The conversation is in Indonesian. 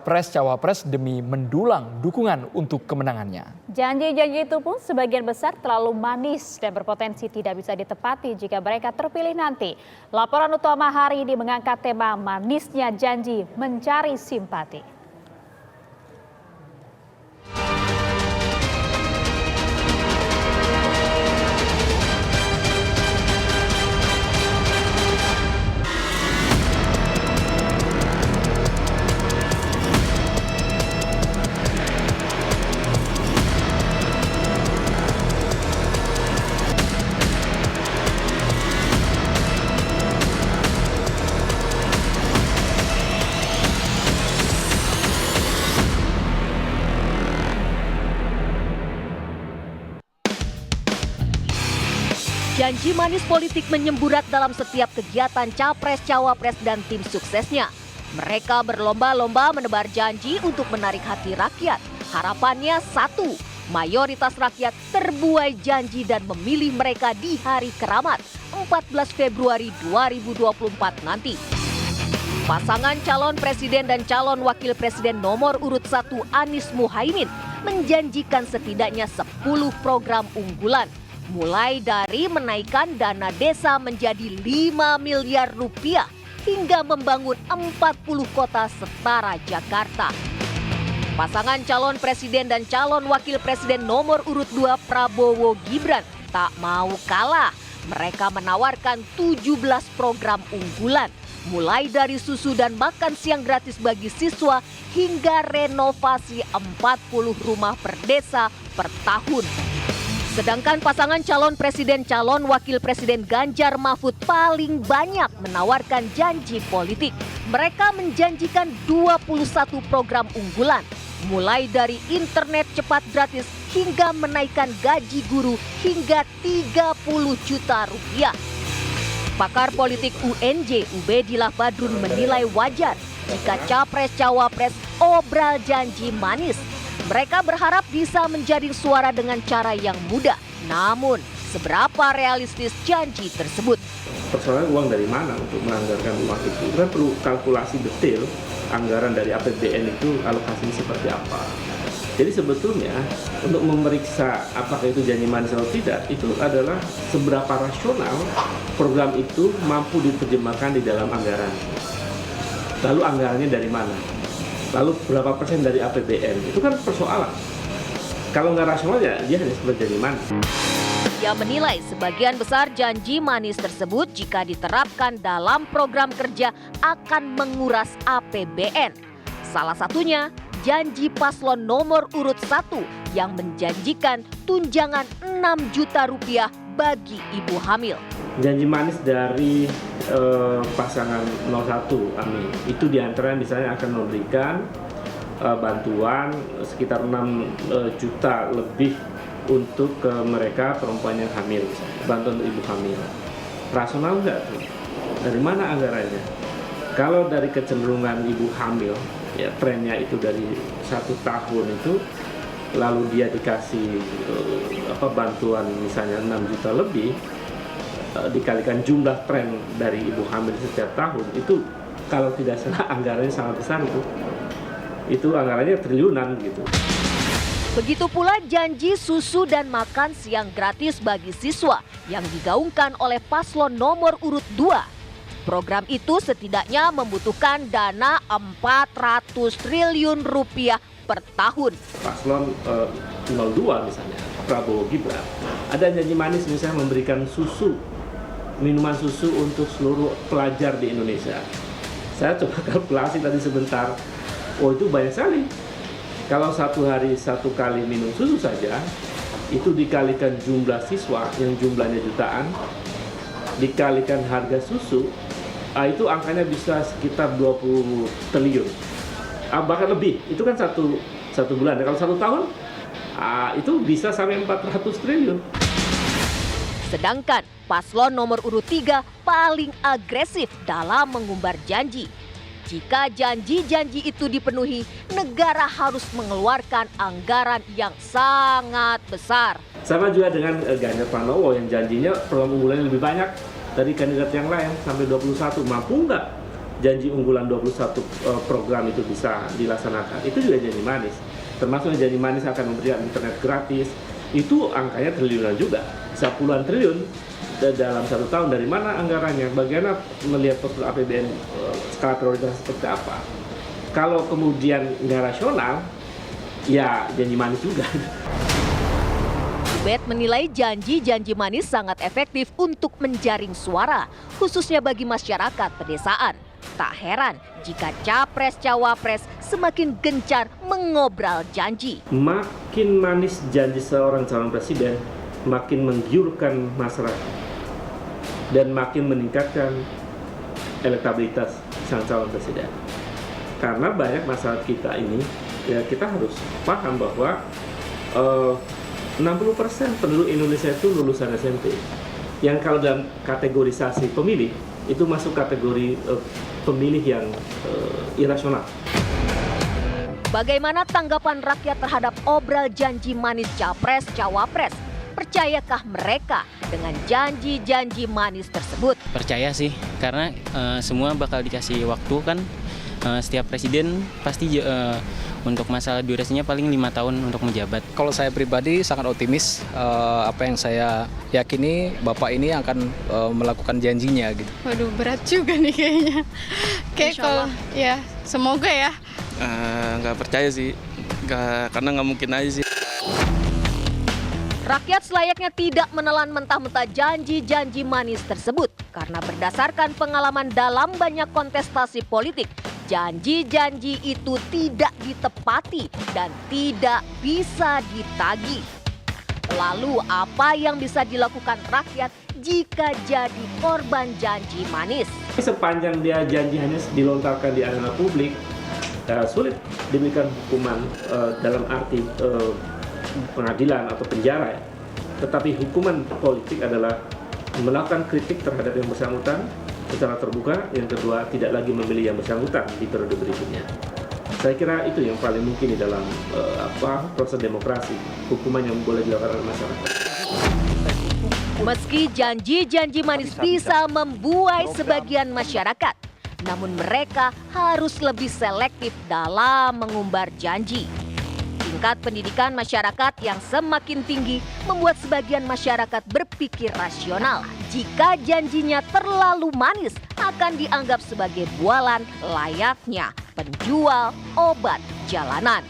capres-cawapres demi mendulang dukungan untuk kemenangannya. Janji-janji itu pun sebagian besar terlalu manis dan berpotensi tidak bisa ditepati jika mereka terpilih nanti. Laporan utama hari ini mengangkat tema manisnya janji mencari simpati. Janji manis politik menyemburat dalam setiap kegiatan capres-cawapres dan tim suksesnya. Mereka berlomba-lomba menebar janji untuk menarik hati rakyat. Harapannya satu, mayoritas rakyat terbuai janji dan memilih mereka di hari keramat 14 Februari 2024 nanti. Pasangan calon presiden dan calon wakil presiden nomor urut 1 Anies Muhaimin menjanjikan setidaknya 10 program unggulan. Mulai dari menaikkan dana desa menjadi 5 miliar rupiah hingga membangun 40 kota setara Jakarta. Pasangan calon presiden dan calon wakil presiden nomor urut 2 Prabowo Gibran tak mau kalah. Mereka menawarkan 17 program unggulan. Mulai dari susu dan makan siang gratis bagi siswa hingga renovasi 40 rumah per desa per tahun. Sedangkan pasangan calon presiden calon wakil presiden Ganjar Mahfud paling banyak menawarkan janji politik. Mereka menjanjikan 21 program unggulan, mulai dari internet cepat gratis hingga menaikkan gaji guru hingga 30 juta rupiah. Pakar politik UNJ Ubedillah Badrun menilai wajar jika capres-cawapres obral janji manis. Mereka berharap bisa menjaring suara dengan cara yang mudah. Namun, seberapa realistis janji tersebut? Persoalan uang dari mana untuk menganggarkan uang itu? Kita perlu kalkulasi detail anggaran dari APBN itu alokasinya seperti apa. Jadi sebetulnya untuk memeriksa apakah itu janji manis atau tidak, itu adalah seberapa rasional program itu mampu diterjemahkan di dalam anggaran. Lalu anggarannya dari mana? Lalu berapa persen dari APBN? Itu kan persoalan. Kalau nggak rasional ya dia hanya seperti janji manis. Ia menilai sebagian besar janji manis tersebut jika diterapkan dalam program kerja akan menguras APBN. Salah satunya janji paslon nomor urut 1 yang menjanjikan tunjangan 6 juta rupiah bagi ibu hamil. Janji manis dari pasangan 01 Amin itu diantara misalnya akan memberikan bantuan sekitar 6 juta lebih untuk mereka perempuan yang hamil, bantuan untuk ibu hamil. Rasional nggak tuh? Dari mana anggarannya? Kalau dari kecenderungan ibu hamil, ya trennya itu dari 1 tahun itu, lalu dia dikasih bantuan misalnya 6 juta lebih, dikalikan jumlah tren dari ibu hamil setiap tahun, itu kalau tidak salah anggarannya sangat besar itu anggarannya triliunan gitu. Begitu pula janji susu dan makan siang gratis bagi siswa yang digaungkan oleh paslon nomor urut 2. Program itu setidaknya membutuhkan dana 400 triliun rupiah per tahun. Paslon 02 misalnya, Prabowo Gibran, ada janji manis misalnya memberikan susu, minuman susu untuk seluruh pelajar di Indonesia. Saya coba kalkulasi tadi sebentar, itu banyak sekali. Kalau satu hari 1 kali minum susu saja, itu dikalikan jumlah siswa yang jumlahnya jutaan, dikalikan harga susu, itu angkanya bisa sekitar 20 triliun. Bahkan lebih, itu kan satu bulan. Kalau 1 tahun, itu bisa sampai 400 triliun. Sedangkan paslon nomor urut 3 paling agresif dalam mengumbar janji. Jika janji-janji itu dipenuhi, negara harus mengeluarkan anggaran yang sangat besar. Sama juga dengan Ganjar Pranowo yang janjinya program unggulannya lebih banyak dari kandidat yang lain sampai 21. Mampu nggak janji unggulan 21 program itu bisa dilaksanakan, itu juga janji manis. Termasuk janji manis akan memberikan internet gratis, itu angkanya triliunan juga, bisa puluhan triliun dalam 1 tahun. Dari mana anggarannya? Bagaimana melihat postur APBN skala prioritas seperti apa? Kalau kemudian nggak rasional, ya janji manis juga. Ubed menilai janji-janji manis sangat efektif untuk menjaring suara, khususnya bagi masyarakat pedesaan. Tak heran jika capres-cawapres semakin gencar mengobral janji. Makin manis janji seorang calon presiden, makin menggiurkan masyarakat dan makin meningkatkan elektabilitas sang calon presiden. Karena banyak masyarakat kita ini, ya kita harus paham bahwa 60% penduduk Indonesia itu lulusan SMP. Yang kalau dalam kategorisasi pemilih, itu masuk kategori pemilih yang irasional. Bagaimana tanggapan rakyat terhadap obral janji manis capres-cawapres? Percayakah mereka dengan janji-janji manis tersebut? Percaya sih, karena semua bakal dikasih waktu kan. Setiap presiden pasti untuk masalah durasinya paling 5 tahun untuk menjabat. Kalau saya pribadi sangat optimis, apa yang saya yakini Bapak ini akan melakukan janjinya gitu. Waduh, berat juga nih kayaknya. Kayak kalau ya semoga ya. Nggak percaya sih, karena nggak mungkin aja sih. Rakyat selayaknya tidak menelan mentah-mentah janji-janji manis tersebut. Karena berdasarkan pengalaman dalam banyak kontestasi politik, janji-janji itu tidak ditepati dan tidak bisa ditagih. Lalu apa yang bisa dilakukan rakyat jika jadi korban janji manis? Sepanjang dia janji hanya dilontarkan di arena publik, sulit diberikan hukuman dalam arti pengadilan atau penjara ya. Tetapi hukuman politik adalah melakukan kritik terhadap yang bersangkutan secara terbuka. Yang kedua, tidak lagi memilih yang bersangkutan di periode berikutnya. Saya kira itu yang paling mungkin di dalam proses demokrasi, hukuman yang boleh dilakukan oleh masyarakat. Meski janji-janji manis bisa membuai sebagian masyarakat, namun mereka harus lebih selektif dalam mengumbar janji. Tingkat pendidikan masyarakat yang semakin tinggi membuat sebagian masyarakat berpikir rasional. Jika janjinya terlalu manis, akan dianggap sebagai bualan layaknya penjual obat jalanan.